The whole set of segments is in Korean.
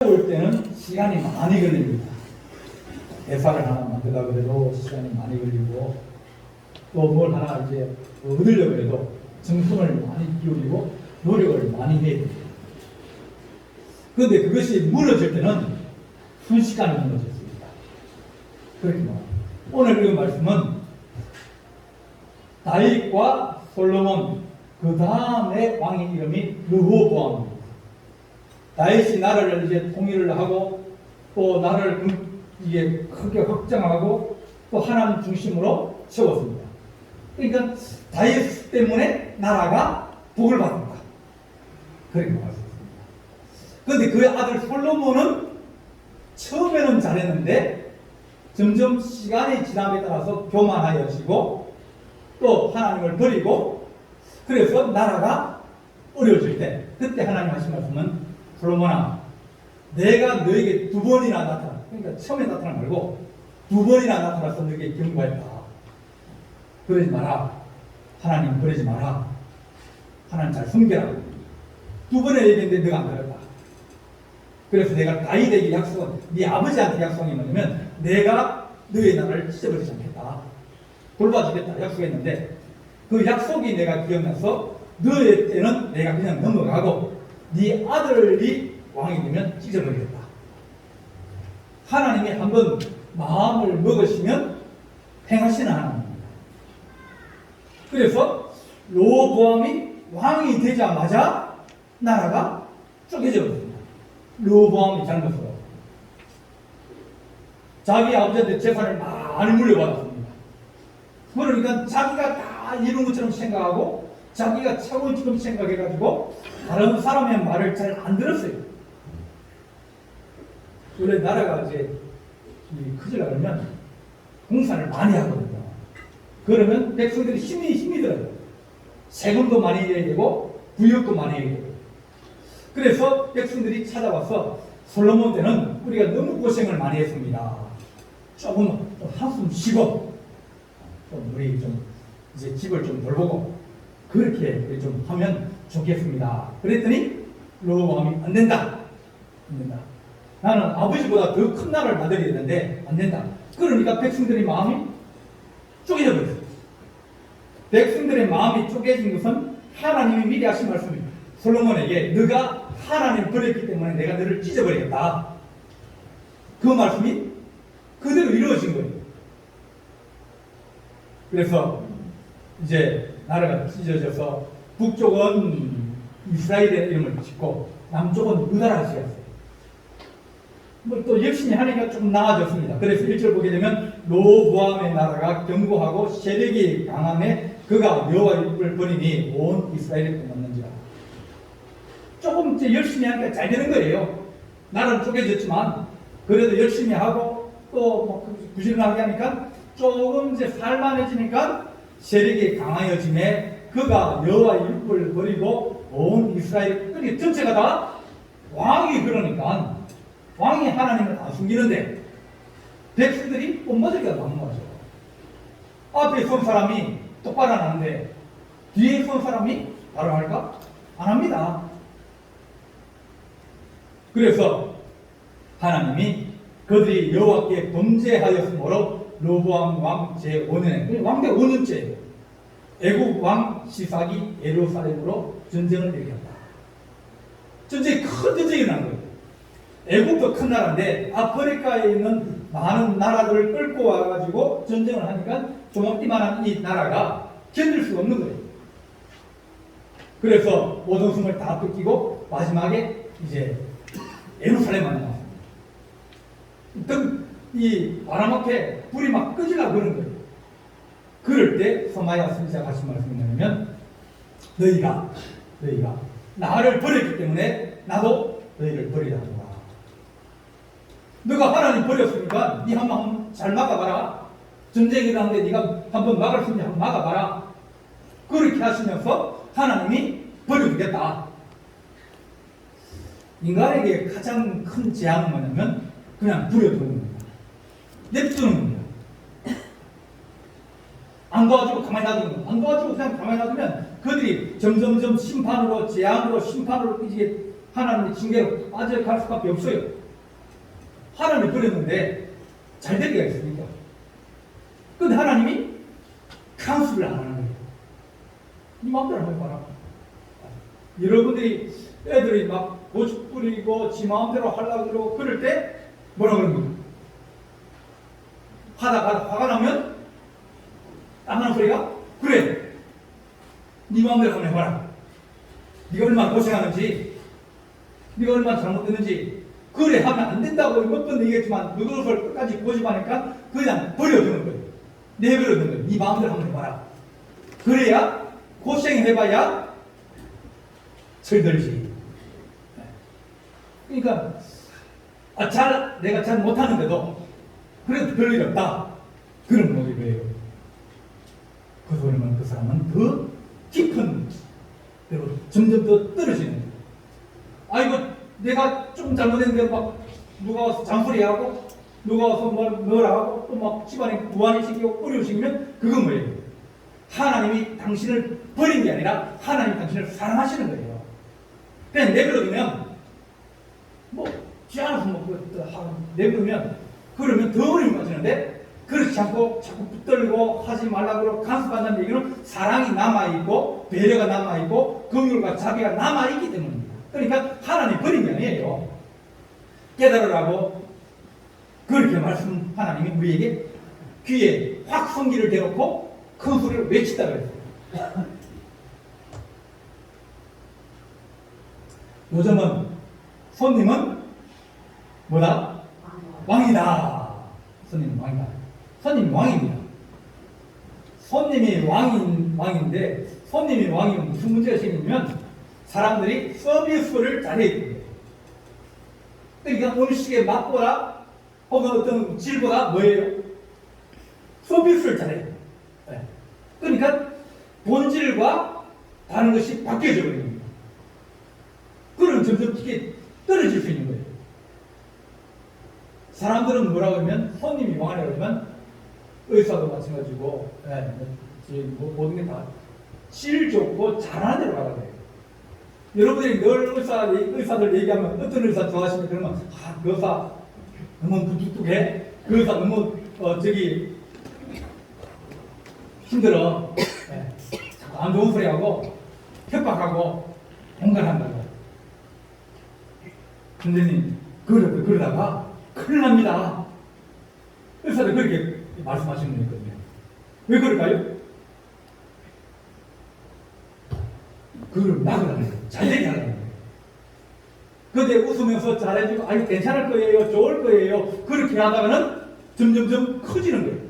올 때는 시간이 많이 걸립니다. 대사를 하나 만들다 그래도 시간이 많이 걸리고 또 뭘 하나 이제 얻으려고 해도 정성을 많이 기울이고 노력을 많이 해야 됩니다. 그런데 그것이 무너질 때는 순식간에 무너졌습니다. 그렇게 말합니다. 오늘 이 말씀은 다윗과 솔로몬 그 다음에 왕의 이름이 르호보암입니다. 다윗이 나라를 이제 통일을 하고 또 나라를 이게 크게 확장하고 또 하나님 중심으로 세웠습니다. 그러니까 다윗 때문에 나라가 복을 받았다. 그렇게 말했습니다. 그런데 그 아들 솔로몬은 처음에는 잘했는데 점점 시간이 지남에 따라서 교만하여지고 또 하나님을 버리고 그래서 나라가 어려워질 때 그때 하나님 하신 말씀은 솔로몬아 내가 너에게 두 번이나 나타나 그러니까 처음에 나타나 말고 두 번이나 나타나서 너에게 경고했다. 그러지 마라. 하나님 버리지 마라. 하나님 잘 섬겨라. 두 번에 얘기했는데 너가 안 들었다. 그래서 내가 다윗에게 약속은 네 아버지한테 약속이 뭐냐면 내가 너의 나라를 찢어버리지 않겠다. 돌봐주겠다 약속했는데 그 약속이 내가 기억나서 너의 때는 내가 그냥 넘어가고 네 아들이 왕이 되면 찢어버리겠다. 하나님이 한번 마음을 먹으시면 행하시는 하나님입니다. 그래서 르호보암이 왕이 되자마자 나라가 쪼개져 버렸습니다. 르호보암이 잘못으로 자기 아버지한테 재산을 많이 물려받았습니다. 그러니까 자기가 다 이룬 것처럼 생각하고 자기가 차원처럼 생각해가지고 다른 사람의 말을 잘 안 들었어요. 원래 나라가 이제 커지려고 그러면 공사를 많이 하거든요. 그러면 백성들이 힘이 들어요. 세금도 많이 내야 되고 부역도 많이 해야 되고. 그래서 백성들이 찾아와서 솔로몬 때는 우리가 너무 고생을 많이 했습니다. 조금 한숨 쉬고 좀 우리 좀 이제 집을 좀 돌보고 그렇게 좀 하면 좋겠습니다. 그랬더니 르호보암이 안 된다. 안 된다. 나는 아버지보다 더 큰 나라를 받아야 되는데 안 된다. 그러니까 백성들의 마음이 쪼개져 버렸어요. 백성들의 마음이 쪼개진 것은 하나님이 미리 하신 말씀입니다. 솔로몬에게 너가 하나님 버렸기 때문에 내가 너를 찢어버리겠다. 그 말씀이 그대로 이루어진 거예요. 그래서 이제 나라가 찢어져서 북쪽은 이스라엘의 이름을 짓고 남쪽은 유다라고 지었어요. 또 열심히 하니까 조금 나아졌습니다. 그래서 1절 보게 되면 르호보암의 나라가 견고하고 세력이 강함에 그가 여호와의 율법을 버리니 온 이스라엘이 끝났는지라. 조금 이제 열심히 하니까 잘 되는 거예요. 나라는 쪼개졌지만 그래도 열심히 하고 또 부지런하게 하니까 조금 이제 살만해지니까 세력이 강하여짐에 그가 여호와의 율법을 버리고 온 이스라엘 그러니까 전체가 다 왕이 그러니까 왕이 하나님을 다 숨기는데 백성들이 못 맞으니까 넘어가죠. 앞에 선 사람이 똑바로 안 하는데 뒤에 선 사람이 바로 할까? 안 합니다. 그래서 하나님이 그들이 여호와께 범죄하였으므로 르호보암 왕 제5년에 왕대 5년째 애국 왕 시삭이 예루살렘으로 전쟁을 일으켰다. 전쟁이 큰 전쟁이 일어난 거예요. 애국도 큰 나라인데 아프리카에 있는 많은 나라들을 끌고 와가지고 전쟁을 하니까 조목이만한 이 나라가 견딜 수가 없는 거예요. 그래서 모든 숨을 다 뺏기고 마지막에 이제 예루살렘만 나왔습니다. 이 바람 앞에 불이 막 끄지려고 그러는 거예요. 그럴 때 서마야 선지자가 하신 말씀이 뭐냐면 너희가 나를 버렸기 때문에 나도 너희를 버리라 하노라. 너가 하나님 버렸으니까 네 한번 잘 막아봐라. 전쟁이 일어나는데 네가 한번 막을 수 있냐 한번 막아봐라. 그렇게 하시면서 하나님이 버려주겠다. 인간에게 가장 큰 재앙은 뭐냐면 그냥 부려두는 겁니다. 냅두는 겁니다. 안 도와주고 가만히 놔두는 겁니다. 안 도와주고 그냥 가만히 놔두면 그들이 점점점 심판으로 재앙으로 심판으로 이제 하나님의 징계로 빠져갈 수밖에 없어요. 하나님이 버렸는데 잘 될 리가 있습니까? 근데 하나님이 간수를 안 하는 거예요. 네 마음대로 한번 봐라. 여러분들이 애들이 막 고추 뿌리고 지 마음대로 하려고 그러고 그럴 때 뭐라 그럽니까? 화가 나면 딱 하는 소리가 그래 네 마음대로 한번 해봐라. 네가 얼마나 고생하는지 네가 얼마나 잘못됐는지 그래 하면 안 된다고 몇 번 얘기했지만 그것을 끝까지 고집하니까 그냥 버려두는 거예요. 내버려두는 거예요. 네 마음대로 한번 해봐라. 그래야 고생해봐야 철들지. 그러니까 내가 잘 못하는데도 그래도 별일 없다. 그런 모습이에요. 그러면 그 사람은 더 깊은 데로 점점 더 떨어지는 거예요. 아이고 내가 좀 잘못했는데 막 누가 와서 잔소리하고 누가 와서 뭐라 하고 또 막 집안에 무한히 시키고 어려우시면 그건 뭐예요? 하나님이 당신을 버린 게 아니라 하나님이 당신을 사랑하시는 거예요. 그냥 내버려두면 쥐안아서 내버려두면 그러면 더 어려움이 빠지는데 그렇지 않고 자꾸 붙들고 하지 말라고 간섭한다는 얘기는 사랑이 남아있고 배려가 남아있고 긍휼과 자비가 남아있기 때문입니다. 그러니까 하나님 버린 게 아니에요. 깨달으라고 그렇게 말씀 하나님이 우리에게 귀에 확 성기를 대놓고 큰 소리로 외치다 그랬어요. 요즘은 손님은 뭐다? 왕이다. 손님은 왕이다. 손님이 왕입니다. 손님이 왕인데 손님이 왕이면 무슨 문제가 생기면 사람들이 서비스를 잘해야 됩니다. 그러니까 음식의 맛보다 혹은 어떤 질보다 뭐예요? 서비스를 잘해요. 네. 그러니까 본질과 다른 것이 바뀌어져 버립니다. 그러면 점점 이게 떨어질 수 있는 거예요. 사람들은 뭐라고 하면 손님이 왕이라고 하면 의사도 마찬가지고 모든 게 다 질 좋고 잘하는 대로 가야 돼요. 여러분들이 늘 의사들 얘기하면 어떤 의사 좋아하시면 그러면 그 의사 너무 무뚝뚝해 그 의사 너무 힘들어 자꾸 안 좋은 소리 하고 협박하고 공갈한다고. 선생님 그러다가 큰일 납니다. 의사들 그렇게 말씀하시는 분이 있거든요. 왜 그럴까요? 그걸 막으라는 거예요. 잘되게 하라는 거예요. 근데 웃으면서 잘해주고 아니 괜찮을 거예요. 좋을 거예요. 그렇게 하다가는 점점점 커지는 거예요.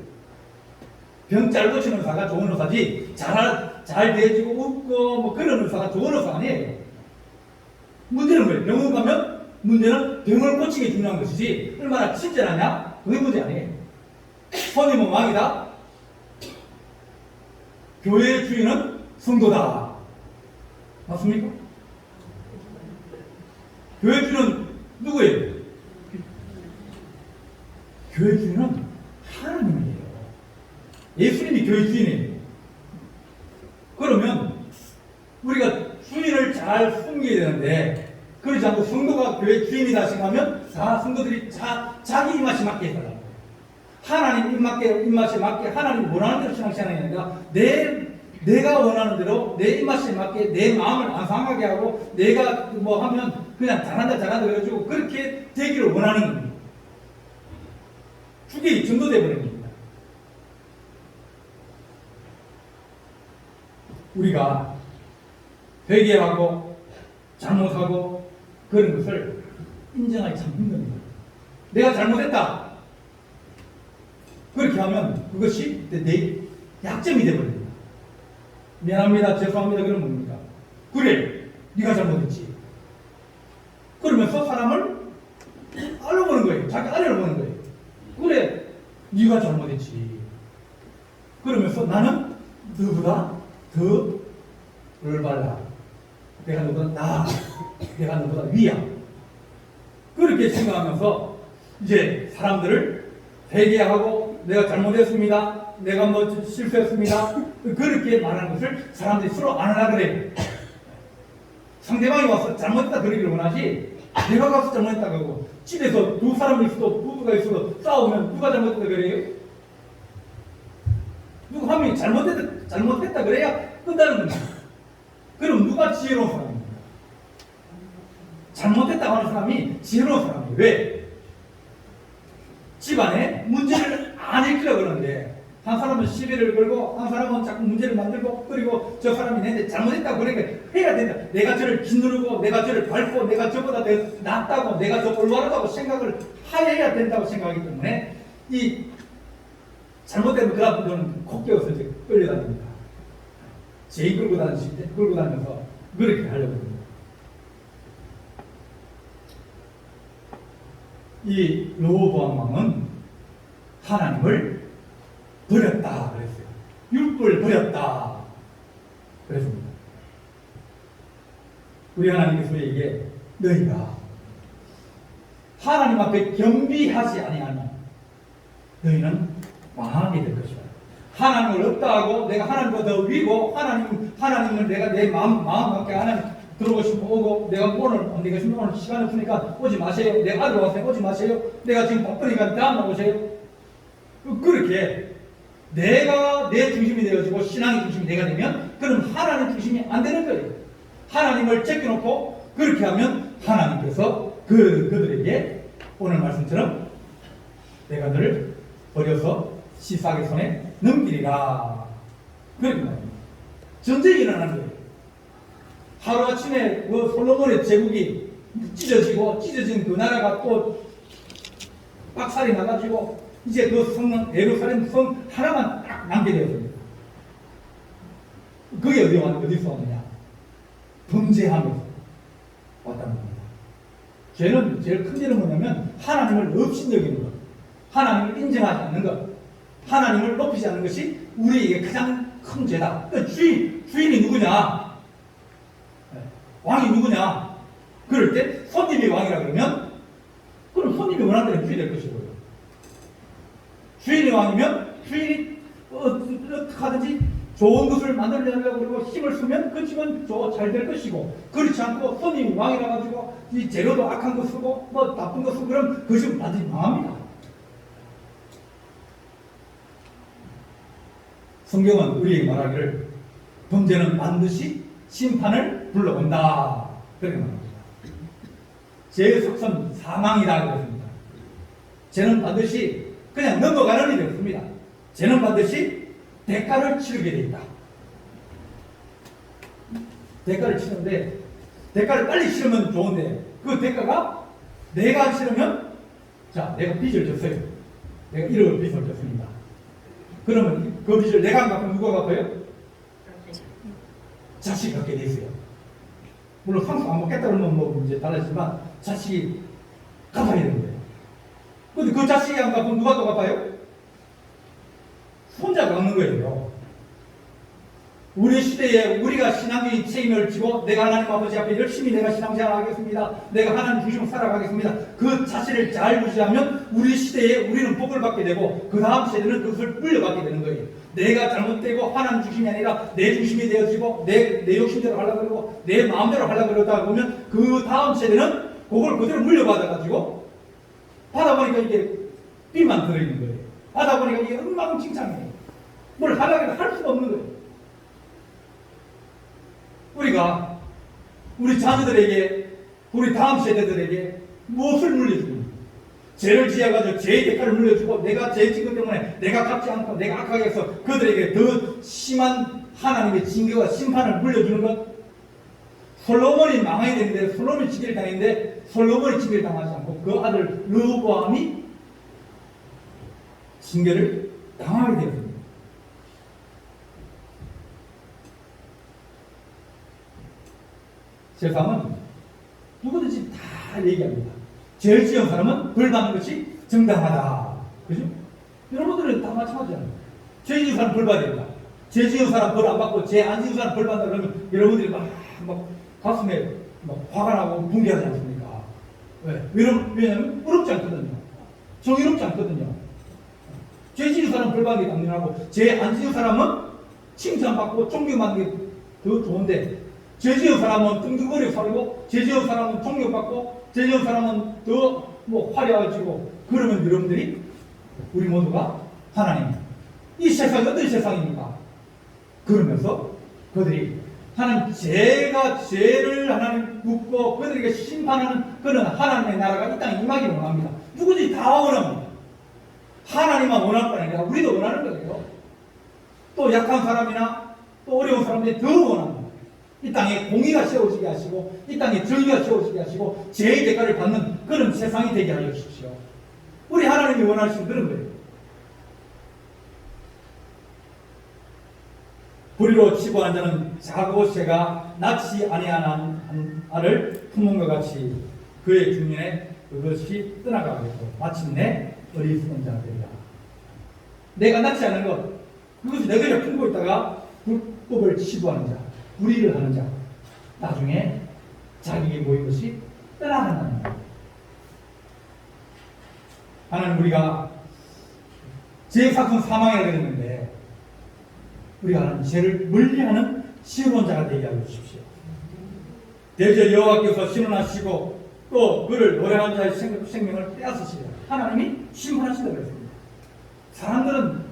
병 잘 고치는 의사가 좋은 의사지 잘 대해주고 웃고 뭐 그런 의사가 좋은 의사가 아니에요. 문제는 뭐예요? 병원 가면 문제는 병을 고치게 중요한 것이지 얼마나 친절하냐? 그게 문제 아니에요. 손님은 왕이다. 교회의 주인은 성도다. 맞습니까? 교회 주인은 누구예요? 교회 주인은 하나님이에요. 예수님이 교회 주인이에요. 그러면 우리가 주인을 잘 섬겨야 되는데 그렇지 않고 성도가 교회 주인이다 생각하면 성도들이 자기 입맛에 맞게 해달라고 해요. 하나님 입맛에 맞게 하나님 원하는 대로 신앙생활이 아니라 내가 원하는 대로 내 입맛에 맞게 내 마음을 안 상하게 하고 내가 뭐 하면 그냥 잘한다 그래가지고 그렇게 되기를 원하는 겁니다. 주객이 전도되어 버린 겁니다. 우리가 회개하고 잘못하고 그런 것을 인정하기 참 힘듭니다. 내가 잘못했다. 그렇게 하면 그것이 내 약점이 되어버립니다. 미안합니다. 죄송합니다. 그러면 뭡니까? 그래. 네가 잘못했지. 그러면서 사람을 알아보는 거예요. 자기 아래를 보는 거예요. 그래. 네가 잘못했지. 그러면서 나는 너보다 더 올바라. 내가 너보다 나아. 내가 너보다 위야. 그렇게 생각하면서 이제 사람들을 회개하고 내가 잘못했습니다. 내가 뭐 실수했습니다. 그렇게 말하는 것을 사람들이 서로 안 하라 그래요. 상대방이 와서 잘못했다 그러기를 원하지, 내가 가서 잘못했다 그러고, 집에서 두 사람이 있어도, 부부가 있어도 싸우면 누가 잘못했다 그래요? 누구 한 명이 잘못했다 그래야 끝나는 겁니다. 그럼 누가 지혜로운 사람입니까? 잘못했다고 하는 사람이 지혜로운 사람이에요. 왜? 집안에 문제를 안 일으키려고 그러는데, 한 사람은 시비를 걸고 한 사람은 자꾸 문제를 만들고, 그리고 저 사람이 내한테 잘못했다고 그러니까 해야 된다. 내가 저를 짓누르고 내가 저를 밟고 내가 저보다 더 낫다고 내가 더 올바르다고 생각을 하여야 된다고 생각하기 때문에 이 잘못되면 그 앞으로는 콧겨워서 이제 끌려다닙니다. 제일 끌고 다니면서 그렇게 하려고 합니다. 이 르호보암 왕은 하나님을 버렸다 그랬어요. 율법을 버렸다 그랬습니다. 우리 하나님께서 우리에게 너희가 하나님 앞에 겸비하지 아니하면 너희는 망하게 될 것이다. 하나님을 없다 하고 내가 하나님보다 더 위고 하나님을 내가 내 마음 밖에 하나님 들어오고 싶어 오고, 내가 오늘 시간 없으니까 오지 마세요. 내가 아들 왔으니까 오지 마세요. 내가 지금 바쁘니까 다음날 오세요. 그렇게 내가 내 중심이 되어지고 신앙의 중심이 내가 되면 그럼 하나님 중심이 안 되는 거예요. 하나님을 제껴놓고 그렇게 하면 하나님께서 그들에게 오늘 말씀처럼 내가 너를 버려서 시삭의 손에 넘기리라. 그렇게 말합니다. 전쟁이 일어나는 거예요. 하루아침에 그 솔로몬의 제국이 찢어진 그 나라가 또 빡살이 나가지고 이제 그 성은 예루살렘 성 하나만 딱 남게 되었습니다. 그게 어디서 왔느냐? 범죄하면서 왔다는 겁니다. 죄는 제일 큰 죄는 뭐냐면 하나님을 업신여기는 것, 하나님을 인정하지 않는 것, 하나님을 높이지 않는 것이 우리에게 가장 큰 죄다. 그러니까 주인이 누구냐? 왕이 누구냐? 그럴 때 손님이 왕이라 그러면 그럼 손님이 원하는 대로 주인이 될 것이고요. 주인이 왕이면 주인이 어떻게 하든지 좋은 것을 만들려고 그러고 힘을 쓰면 그 집은 잘 될 것이고, 그렇지 않고 손님이 왕이라 가지고 이 재료도 악한 거 쓰고 뭐 나쁜 거 쓰고 그러면 그 집은 반드시 망합니다. 성경은 우리에게 말하기를 범죄는 반드시 심판을 불러온다 그렇게 말합니다. 죄의 속성 사망이다 그랬습니다. 죄는 반드시 그냥 넘어가는 일이 없습니다. 죄는 반드시 대가를 치르게 되어 있다. 대가를 치는데, 대가를 빨리 치르면 좋은데 그 대가가 내가 치르면, 자, 내가 빚을 졌어요. 내가 1억을 빚을 졌습니다. 그러면 그 빚을 내가 안 갚으면 누가 갚아요? 자식이 갚게 돼 있어요. 물론 상속 안 먹겠다 그러면 뭐 이제 달라지지만 자식이 갚아야 되는 거예요. 근데 그 자식이 안 갚으면 누가 또 갚아요? 손자가 갚는 거예요. 우리 시대에 우리가 신앙의 책임을 지고 내가 하나님 아버지 앞에 열심히 내가 신앙생활 하겠습니다. 내가 하나님 중심으로 살아가겠습니다. 그 자세를 잘 유지하면 우리 시대에 우리는 복을 받게 되고 그 다음 세대는 그것을 물려받게 되는 거예요. 내가 잘못되고 하나님 중심이 아니라 내 중심이 되어지고 내 욕심대로 하려고 그러고 내 마음대로 하려고 그러다 보면 그 다음 세대는 그걸 그대로 물려받아가지고 받아보니까 이게 빚만 들어있는 거예요. 받아보니까 이게 엉망진창이에요. 뭘 하려고 할 수가 없는 거예요. 우리가 우리 자녀들에게, 우리 다음 세대들에게 무엇을 물려줍니까? 죄를 지어가지고 죄의 대가를 물려주고 내가 죄 지은 것 때문에 내가 갚지 않고 내가 악하게 해서 그들에게 더 심한 하나님의 징계와 심판을 물려주는 것. 솔로몬이 망해야 되는데 솔로몬이 징계를 당했는데 솔로몬이 징계를 당하지 않고 그 아들 르호보암이 징계를 당하게 되었습니다. 세상은 누구든지 다 얘기합니다. 죄를 지은 사람은 벌 받는 것이 정당하다. 그죠? 여러분들은 다 마찬가지잖아요. 죄 지은 사람 벌 받아야 된다. 죄 지은 사람 벌 안 받고 죄 안 지은 사람 벌 받는다 그러면 여러분들이 막 가슴에 막 화가 나고 붕괴하지 않습니까? 왜? 왜냐면 어렵지 않거든요. 정의롭지 않거든요. 죄 지은 사람 벌 받는 게 당연하고 죄 안 지은 사람은 칭찬받고 존경받는 게 더 좋은데 죄 지은 사람은 뚱뚱거리고 살고, 죄 지은 사람은 폭력받고, 죄 지은 사람은 더 화려해지고, 그러면 여러분들이, 우리 모두가 하나님, 이 세상이 어떤 세상입니까? 그러면서 그들이 하나님 죄를 하나님 묻고 그들에게 심판하는 그런 하나님의 나라가 이 땅에 임하기를 원합니다. 누구든지 다 원합니다. 하나님만 원할 거 아니라 우리도 원하는 거예요. 또 약한 사람이나 또 어려운 사람들이 더 원합니다. 이 땅에 공의가 세워지게 하시고 이 땅에 정의가 세워지게 하시고 죄의 대가를 받는 그런 세상이 되게 하여 주십시오. 우리 하나님이 원하시는 그런 거예요. 불의로 치고 한 자는 자고 새가 낳지 아니한 알을 품은 것 같이 그의 중년에 그것이 떠나가겠고 마침내 어리석은 자가 되리라. 내가 낳지 않은 것, 그것이 내가 품고 있다가 불법을 치부하는 자, 불의를 하는 자, 나중에 자기에게 모인 것이 떠나간다는 것. 하나님, 우리가 죄사건 사망해야 되는데 우리가 하는 죄를 멀리하는 지혜로운 자가 되게 하여 주십시오. 대저 여호와께서 신원하시고 또 그를 노래하는 자의 생명을 빼앗으시려 하나님이 심판하신다고 그랬습니다. 사람들은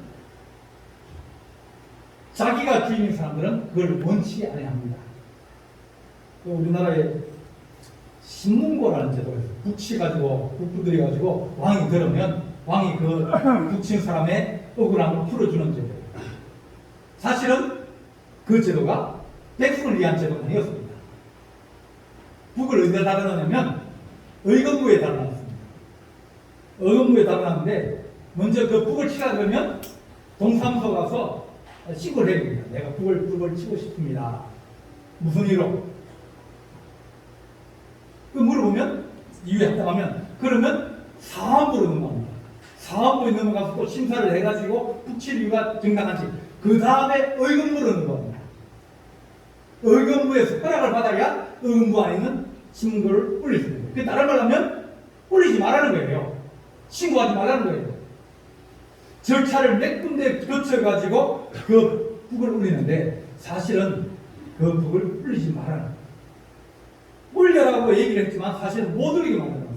자기가 주인인 사람들은 그걸 원치 아니합니다. 우리나라에 신문고라는 제도가 있어요. 붙여가지고 북부들여가지고 왕이 들으면 왕이 그 붙인 사람의 억울함을 풀어주는 제도예요. 사실은 그 제도가 백성을 위한 제도가 아니었습니다. 북을 어디다 달아놨냐면 의금부에 달아놨습니다. 의금부에 달아놨는데 먼저 그 북을 치라 그러면 동사무소 가서 신고를 해야 됩니다. 내가 북을 치고 싶습니다. 무슨 이유로? 그 물어보면 이유에 합당하면 그러면 사업부로 넘어갑니다. 사업부에 넘어가서 또 심사를 해가지고 북칠 이유가 정당한지 그 다음에 의금부로 넘어갑니다. 의금부에서 허락을 받아야 의금부 안에 있는 신문고를 올릴 수 있습니다. 그 다른 말로 하면 올리지 말라는 거예요. 신고하지 말라는 거예요. 절차를 몇 군데 거쳐가지고 그 북을 올리는데 사실은 그 북을 올리지 말라는 거예요. 올려라고 얘기를 했지만 사실은 못 올리게 만들어놨습니다.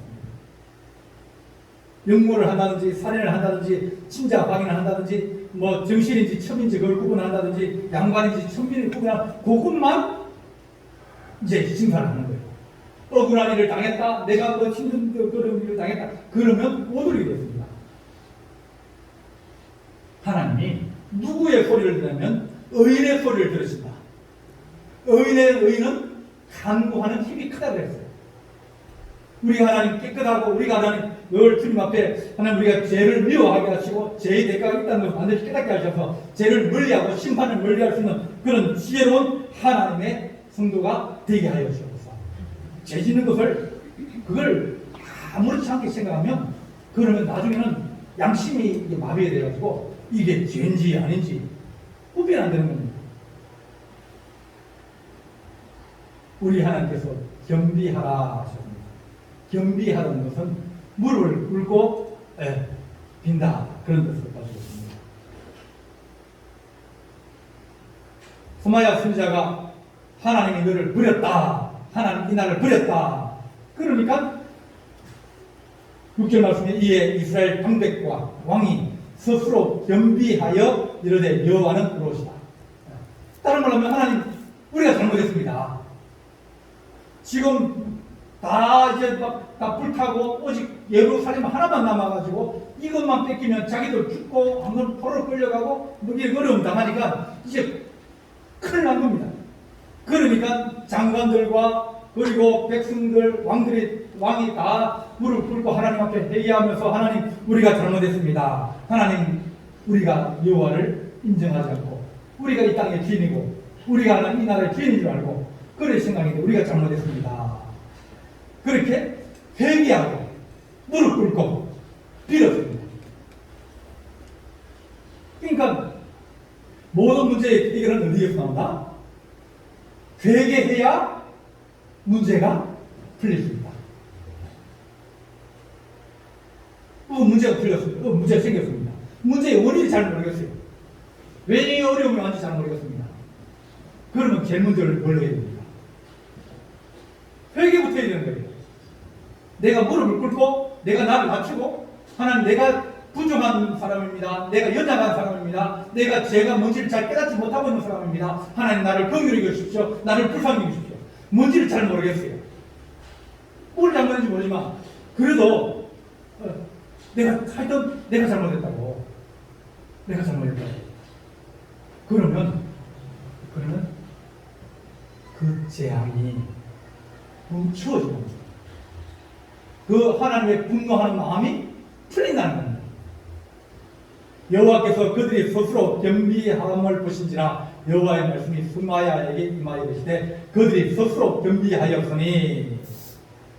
영모를 한다든지 살인을 한다든지 친자 방인을 한다든지 뭐 정신인지 첩인지 그걸 구분한다든지 양반인지 천민을 구분한 그것만 이제 심사를 하는 거예요. 억울한 일을 당했다, 내가 뭐 힘든 그런 일을 당했다, 그러면 못 올리게 됐습니다. 하나님이 누구의 소리를 들으면 의인의 소리를 들으신다. 의인은 간구하는 힘이 크다고 그랬어요. 우리가 하나님 깨끗하고 우리가 하나님 늘 주님 앞에 하나님 우리가 죄를 미워하게 하시고 죄의 대가가 있다는 것을 반드시 깨닫게 하셔서 죄를 멀리하고 심판을 멀리할 수 있는 그런 지혜로운 하나님의 성도가 되게 하여 주옵소서. 죄 짓는 것을 그걸 아무렇지 않게 생각하면 그러면 나중에는 양심이 마비가 돼가지고 이게 죄인지 아닌지 구별 안 되는 겁니다. 우리 하나님께서 겸비하라 하셨습니다. 겸비하라는 것은 무릎을 꿇고 빈다 그런 뜻을 가지고 있습니다. 소마야 선지자가 하나님이 너를 버렸다, 하나님 이 나라를 버렸다. 그러니까 6절 말씀에 이에 이스라엘 방백과 왕이 스스로 겸비하여 이르되 여호와는 의로우시다. 다른 말로 하면 하나님 우리가 잘못했습니다. 지금 다 이제 다 불타고 오직 예루살렘 하나만 남아가지고 이것만 뺏기면 자기들 죽고 한번 포로 끌려가고 뭐 이게 어려움 당하니까 이제 큰일 난 겁니다. 그러니까 장관들과 그리고 백성들 왕이 다 무릎 꿇고 하나님 앞에 회개하면서 하나님 우리가 잘못했습니다. 하나님 우리가 여호와를 인정하지 않고 우리가 이 땅의 주인이고 우리가 하나님 이 나라의 주인인 줄 알고 그런 생각인데 우리가 잘못했습니다. 그렇게 회개하고 무릎 꿇고 빌었습니다. 그러니까 모든 문제의 해결은 어디에서 나온다? 회개해야 문제가 풀릴 수 있다. 문제가 풀렸습니다. 문제가 생겼습니다. 문제의 원인이 잘 모르겠어요. 왜 이 어려움이 왔는지 잘 모르겠습니다. 그러면 제일 문제를 뭘로 해야 됩니까? 내가 무릎을 꿇고 내가 나를 낮추고 하나님 내가 부족한 사람입니다. 내가 연약한 사람입니다. 내가 죄가 뭔지를 잘 깨닫지 못하고 있는 사람입니다. 하나님 나를 긍휼히 여기십시오. 나를 불쌍히 여기십시오. 뭔지를 잘 모르겠어요. 뭘 잘못했는지 모르지만 그래도 내가 하여튼 내가 잘못했다고. 내가 잘못했다고. 그러면 그 재앙이 멈추어지는 거죠. 그 하나님의 분노하는 마음이 풀린다는 겁니다. 여호와께서 그들이 스스로 겸비함을 보신지라 여호와의 말씀이 스마야에게 임하여 이르시되 그들이 스스로 겸비하였으니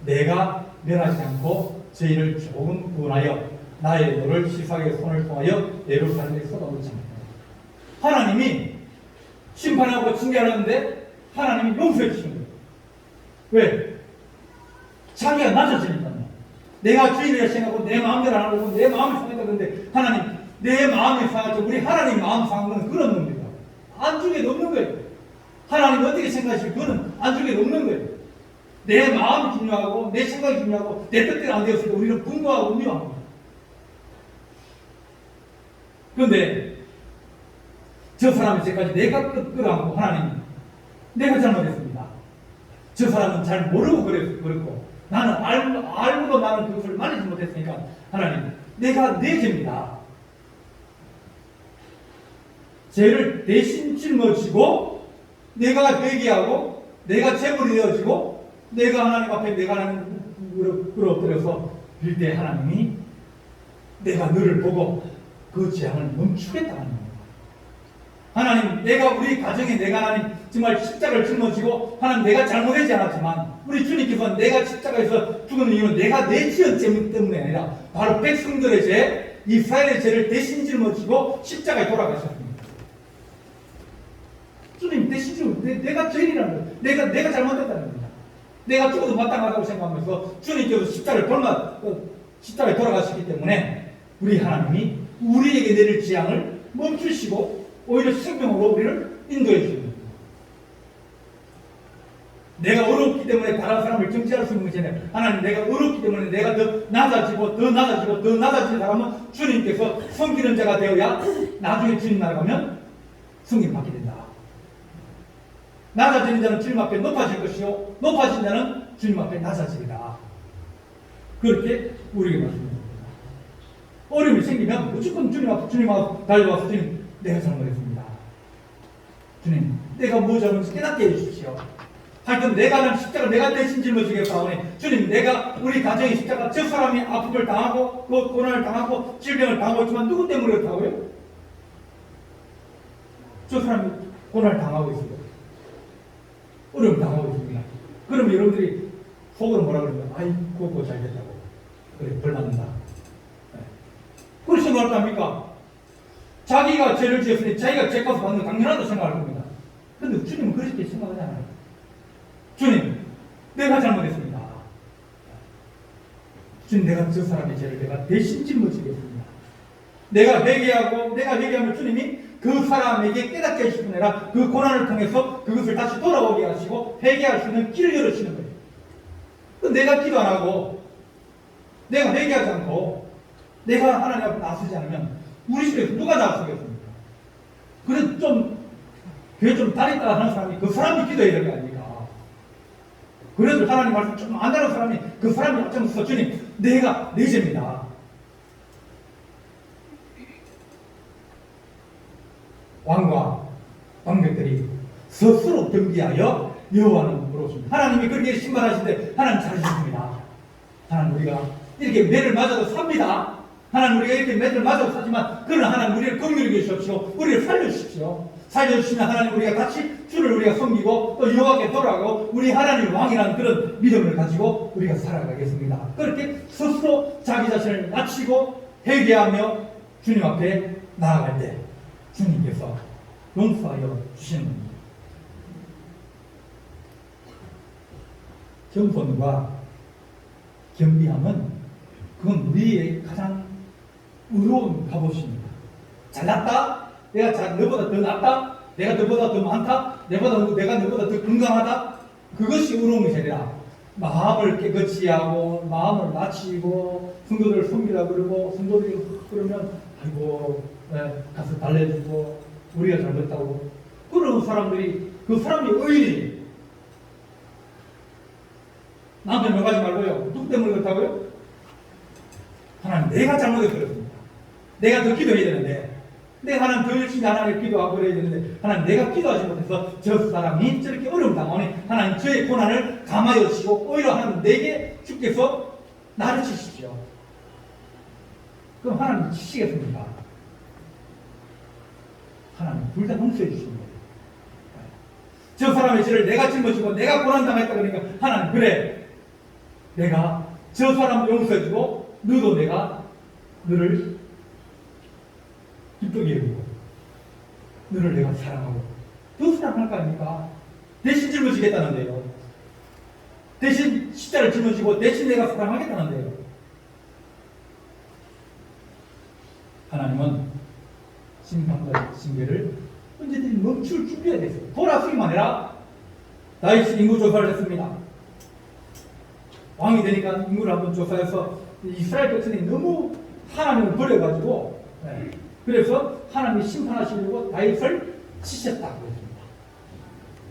내가 멸하지 않고 저희를 조금 구원하여 나의 너를 시사의 손을 통하여 예루살렘에 쏟아놓지 않는다. 하나님이 심판하고 징계하는데 하나님이 용서해 주시는 거예요. 왜? 자기가 낮아지니까요. 내가 주인이라 생각하고 내 마음대로 안 하고 내 마음이 상했다 그러는데 하나님 내 마음이 상하죠. 우리 하나님 마음 상한 건 그런 겁니다. 안중에도 없는 거예요. 하나님 어떻게 생각하실지 그거는 안중에도 없는 거예요. 내 마음이 중요하고 내 생각이 중요하고 내 뜻대로 안 되었을 때 우리는 분노하고 음료합니다. 그런데 저 사람이 제까지 내가 끌어안고 하나님 내가 잘못했습니다. 저 사람은 잘 모르고 그랬고 나는 알고도 나는 그것을 말리지 못했으니까 하나님 내가 내 죄입니다. 죄를 대신 짊어지고 내가 회개하고 내가 재물이 되어지고 내가 하나님 앞에 내가 하나님 끌어엎드려서 빌 때 하나님이 내가 너를 보고 그 재앙을 멈추겠다는 겁니다. 하나님 내가 우리 가정에 내가 하나님 정말 십자가를 짊어지고 하나님 내가 잘못하지 않았지만 우리 주님께서 내가 십자가에서 죽은 이유는 내가 내 지은 죄 때문에 아니라 바로 백성들의 죄 이스라엘의 죄를 대신 짊어지고 십자가에 돌아가셨습니다. 주님 대신 짊어지고 내가 죄인이라는 거예요. 내가 잘못했다는 겁니다. 내가 죽어도 마땅하다고 생각하면서 주님께서 십자가에 돌아가셨기 때문에 우리 하나님이 우리에게 내릴 재앙을 멈추시고 오히려 생명으로 우리를 인도해 주십니다. 내가 어렵기 때문에 다른 사람을 정죄할 수 있는 것이 아니라 하나님 내가 어렵기 때문에 내가 더 낮아지고 더 낮아지고 더 낮아지는 사람은 주님께서 섬기는 자가 되어야 나중에 주님 나라 가면 섬김 받게 된다. 낮아지는 자는 주님 앞에 높아질 것이요 높아진 자는 주님 앞에 낮아지리라. 그렇게 우리에게 말씀합니다. 어려움이 생기면 무조건 주님 앞에 달려와서 주님 내가 잘못했습니다. 주님 내가 뭐 잘못했는지 깨닫게 해주십시오. 하여튼 내가 십자가 내가 대신 짊어지겠사오니 주님 내가 우리 가정의 십자가 저 사람이 아픔을 당하고 그 고난을 당하고 질병을 당하고 있지만 누구 때문에 그렇다고요? 저 사람이 고난을 당하고 있어요. 어려움 당하고 있습니다. 그러면 여러분들이 속으로 뭐라 그러면 아이고 잘 됐다고 그래 벌 받는다. 그렇게 생각할 거 아닙니까? 자기가 죄를 지었으니 자기가 죄값을 받는 건 당연하다고 생각할 겁니다. 그런데 주님은 그렇게 생각하지 않아요. 주님, 내가 잘못했습니다. 주님, 내가 저 사람의 죄를 내가 대신 짊어지겠습니다. 내가 회개하면 주님이 그 사람에게 깨닫게 해주시는 아니라 그 고난을 통해서 그것을 다시 돌아오게 하시고 회개할 수 있는 길을 열어주시는 거예요. 내가 기도 안 하고 내가 회개하지 않고 내가 하나님 앞에 나서지 않으면 우리 집에서 누가 나서겠습니까? 그래도 교회 좀 다녔다 하는 사람이 그 사람이 기도해야 될 거 아닙니까? 그래도 하나님 말씀 좀 안 다른 사람이 그 사람이 앞장서서 주님 내가 내 죄입니다. 왕과 왕백들이 스스로 경비하여 여호와를 물었습니다. 하나님이 그렇게 신발하시는데 하나님 잘하셨습니다. 하나님 우리가 이렇게 매를 맞아도 삽니다. 하나님 우리가 이렇게 매를 맞아도 사지만 그러나 하나님 우리를 긍휼히 여기십시오. 우리를 살려주십시오. 살려주시면 하나님 우리가 다시 주를 우리가 섬기고 또 여호와께 돌아가고 우리 하나님 왕이라는 그런 믿음을 가지고 우리가 살아가겠습니다. 그렇게 스스로 자기 자신을 낮추고 회개하며 주님 앞에 나아갈 때 주님께서 용서하여 주시는 겁니다. 겸손과 겸비함은 그건 우리의 가장 의로운 갑옷입니다. 잘났다? 내가 너보다 더 낫다? 내가 너보다 더 많다? 내가 너보다 더 건강하다? 그것이 의로운 것이 아니라 마음을 깨끗이 하고 마음을 낮추고 성도들 섬기라 그러고 성도들이 그러면 아이고 가서 달래주고 우리가 잘못했다고 그런 사람들이 그 사람이 의인이 남편 명하지 말고요. 누구 때문에 그렇다고요? 하나님 내가 잘못해서 그렇습니다. 내가 더 기도해야 되는데 내가 하나님 더 열심히 하나님께 기도하고 그래야 되는데 하나님 내가 기도하지 못해서 저 사람이 저렇게 어려움 당하니 하나님 저의 고난을 감하여 주시고 오히려 하나님 내게 주께서 나를 치십시오. 그럼 하나님 치시겠습니까? 하나님 둘 다 용서해 주시는 거예요. 저 사람의 죄를 내가 짊어지고 내가 고난당했다 그러니까 하나님 그래 내가 저 사람 용서해 주고 너도 내가 너를 기쁘게 여기고 너를 내가 사랑하고 더 사랑할 거 아닙니까? 대신 짊어지겠다는데요. 대신 십자를 짊어지고 대신 내가 사랑하겠다는데요. 하나님은 심판과 징계를 언제든지 멈출 준비해야 됐어요. 돌아서기만 해라. 다윗이 인구 조사를 했습니다. 왕이 되니까 인구를 한번 조사해서 이스라엘 백성이 너무 하나님을 버려가지고 그래서 하나님이 심판하시려고 다윗을 치셨다고 했습니다.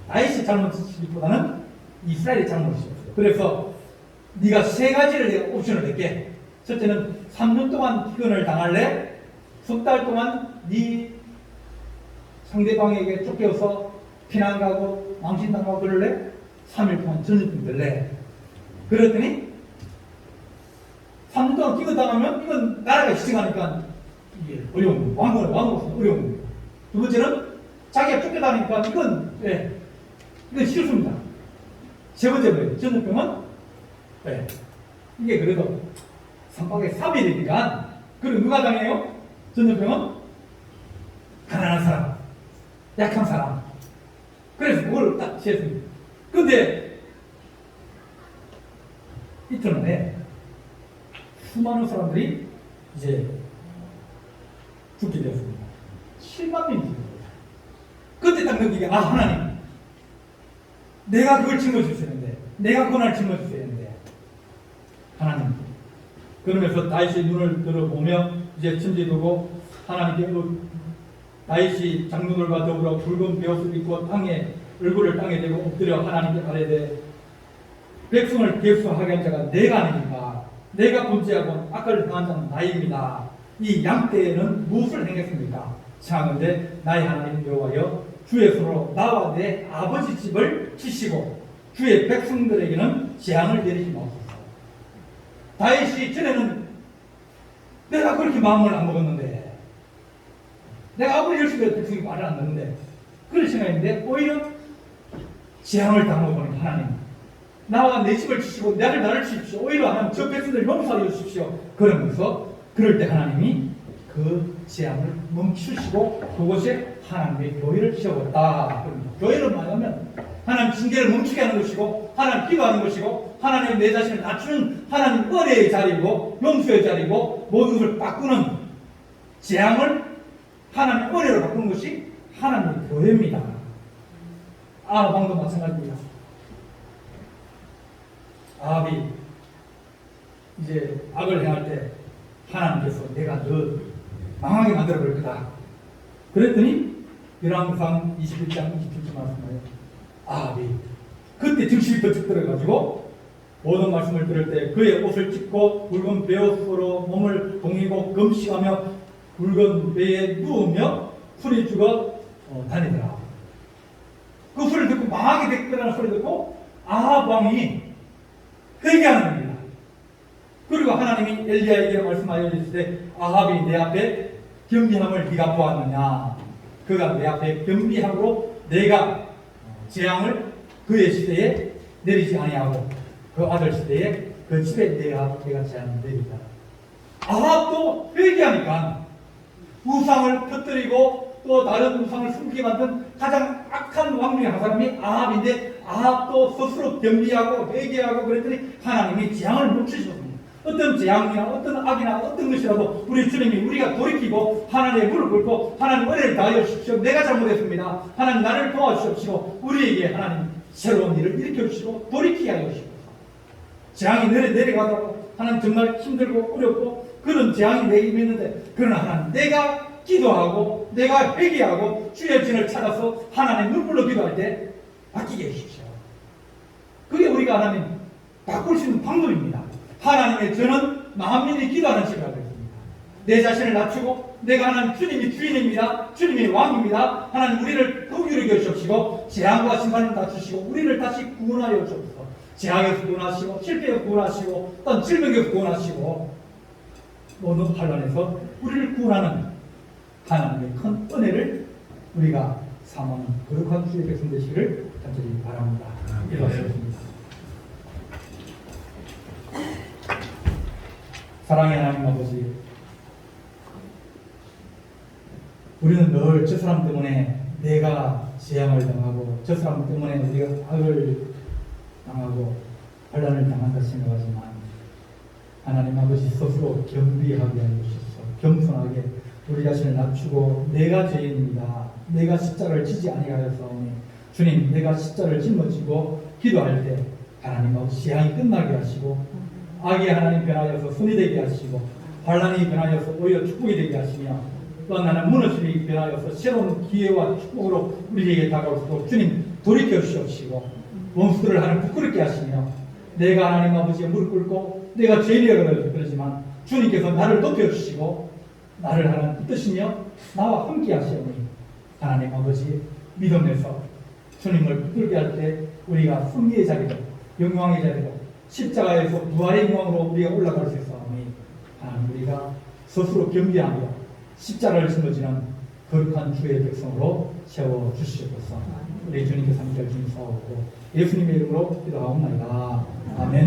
다윗이 잘못이기보다는 이스라엘이 잘못이었어요. 그래서 네가 세 가지를 내가 옵션을 낼게. 첫째는 3년 동안 피곤을 당할래? 석 달 동안 네 상대방에게 쫓겨서 피난 가고 망신당하고 그럴래? 3일 동안 전염병 들래? 그랬더니 3년 동안 기근 당하면 이건 나라가 희생하니까 이게 어려운 거예요. 왕으로서 어려운 거예요. 두 번째는 자기가 쫓겨다니까 이건 이건 싫습니다. 세 번째 뭐예요? 전염병은 이게 그래도 3박에 3일이니까 그럼 누가 당해요? 전염병은 가난한 사람, 약한 사람. 그래서 그걸 딱 취했습니다. 근데 이틀 만에 수많은 사람들이 이제 죽게 되었습니다. 7만 명이 죽었습니다. 그때 딱 느끼게 하나님 내가 그걸 짊어졌어야 했는데 내가 고난을 짊어졌어야 했는데 하나님 그러면서 다윗이 눈을 들어보며 이제 침지두고 하나님께 다윗이 장로들과 더불어 붉은 베옷을 입고 얼굴을 땅에 대고 엎드려 하나님께 아뢰되 백성을 계수하게 한 자가 내가 아닙니까? 내가 범죄하고 악을 행한 자는 나입니다. 이 양떼에는 무엇을 행했습니까? 청하건대 나의 하나님 여호와여 주의 손으로 나와 내 아버지 집을 치시고 주의 백성들에게는 재앙을 내리지 마옵소서. 다윗이 전에는 내가 그렇게 마음을 안 먹었는데 내가 아무리 열심히 해도 백성이 말을 안 듣는데 그런 생각인데 오히려 재앙을 당하고 보니 하나님 나와 내 집을 치시고 나를 치십시오. 오히려 하나님 저 백성들 용서하여 주십시오. 그러면서 그럴 때 하나님이 그 재앙을 멈추시고 그곳에 하나님의 교회를 세웠다. 교회는 뭐냐면 하나님 징계를 멈추게 하는 것이고 하나님 기도하는 것이고 하나님 내 자신을 낮추는 하나님 은혜의 자리고 용서의 자리고 모든 것을 바꾸는 재앙을 하나님 은혜로 바꾸는 것이 하나님의 교회입니다. 아합도 마찬가지입니다. 아합이 이제 악을 행할 때 하나님께서 내가 너 망하게 만들어 버릴 거다. 그랬더니 열왕기상 21장 27절 말씀에 아합이 그때 정신이 번쩍 들어가지고 모든 말씀을 들을 때 그의 옷을 찢고 붉은 베옷으로 몸을 동이고 금식하며 붉은 배에 누우며 풀이 죽어 다니더라. 그 소리를 듣고 망하게 됐다는 소리 듣고 아합 왕이 회개하는 겁니다. 그리고 하나님이 엘리야에게 말씀하여 주시되 아합이 내 앞에 겸비함을 네가 보았느냐. 그가 내 앞에 겸비함으로 내가 재앙을 그의 시대에 내리지 아니하고 그 아들 시대에 그 집에 내가 재앙을 내리다. 아합도 회개하니까 우상을 터뜨리고 또 다른 우상을 숨기게 만든 가장 악한 왕 중에 한 사람이 아합인데 아합도 스스로 겸비하고 회개하고 그랬더니 하나님이 재앙을 멈추셨습니다. 어떤 재앙이나 어떤 악이나 어떤 것이라도 우리 주님이 우리가 돌이키고 하나님의 무릎 꿇고 하나님 은혜를 다하여 주십시오. 내가 잘못했습니다. 하나님 나를 도와주십시오. 우리에게 하나님 새로운 일을 일으켜 주시고 돌이키게 하여 주십시오. 재앙이 내려가다가 하나님 정말 힘들고 어렵고 그런 재앙이 내 입에 있는데, 그러나 하나님 내가 기도하고 내가 회개하고 주의 진을 찾아서 하나님 눈물로 기도할 때 바뀌게 해주십시오. 그게 우리가 하나님 바꿀 수 있는 방법입니다. 하나님의 저는 만민이 기도하는 시간이 되겠습니다. 내 자신을 낮추고 내가 하나님 주님이 주인입니다. 주님이 왕입니다. 하나님 우리를 긍휼히 여주시고 재앙과 심판을 낮추시고 우리를 다시 구원하여 주옵소서. 재앙에서 구원하시고 실패에서 구원하시고 어떤 질병에서 구원하시고 모든 환난에서 우리를 구원하는 하나님의 큰 은혜를 우리가 사모하는 거룩한 주의 백성 되시기를 간절히 바랍니다. 기도하시겠습니다. 사랑의 하나님 아버지, 우리는 늘 저 사람 때문에 내가 재앙을 당하고 저 사람 때문에 우리가 악을 당하고 환난을 당한다 생각하지만 하나님 아버지 스스로 겸비하게 하여 주셔서 겸손하게 우리 자신을 낮추고 내가 죄인입니다. 내가 십자가를 지지 아니하였사오니 주님 내가 십자가를 짊어지고 기도할 때 하나님 아버지 재앙이 끝나게 하시고 악이 하나님 변하여서 선이 되게 하시고 환난이 변하여서 오히려 축복이 되게 하시며 또한 하나님 무너짐이 변하여서 새로운 기회와 축복으로 우리에게 다가올수록 주님 돌이켜 주시옵시고 원수들을 하나님 부끄럽게 하시며 내가 하나님 아버지의 무릎 꿇고 내가 죄인이라고 그러지만 주님께서 나를 높여주시고 나를 하나님 붙드시며 나와 함께 하시오니 하나님 아버지 믿음에서 주님을 붙들게 할 때 우리가 승리의 자리로 영광의 자리로 십자가에서 부활의 영광으로 우리가 올라갈 수 있사오니 하나님 우리가 스스로 겸비하며 십자가를 짊어지는 거룩한 주의 백성으로 세워주시옵소서. 우리 주님께서 함께 주님 사오고 예수님의 이름으로 기도하옵나이다. 아멘.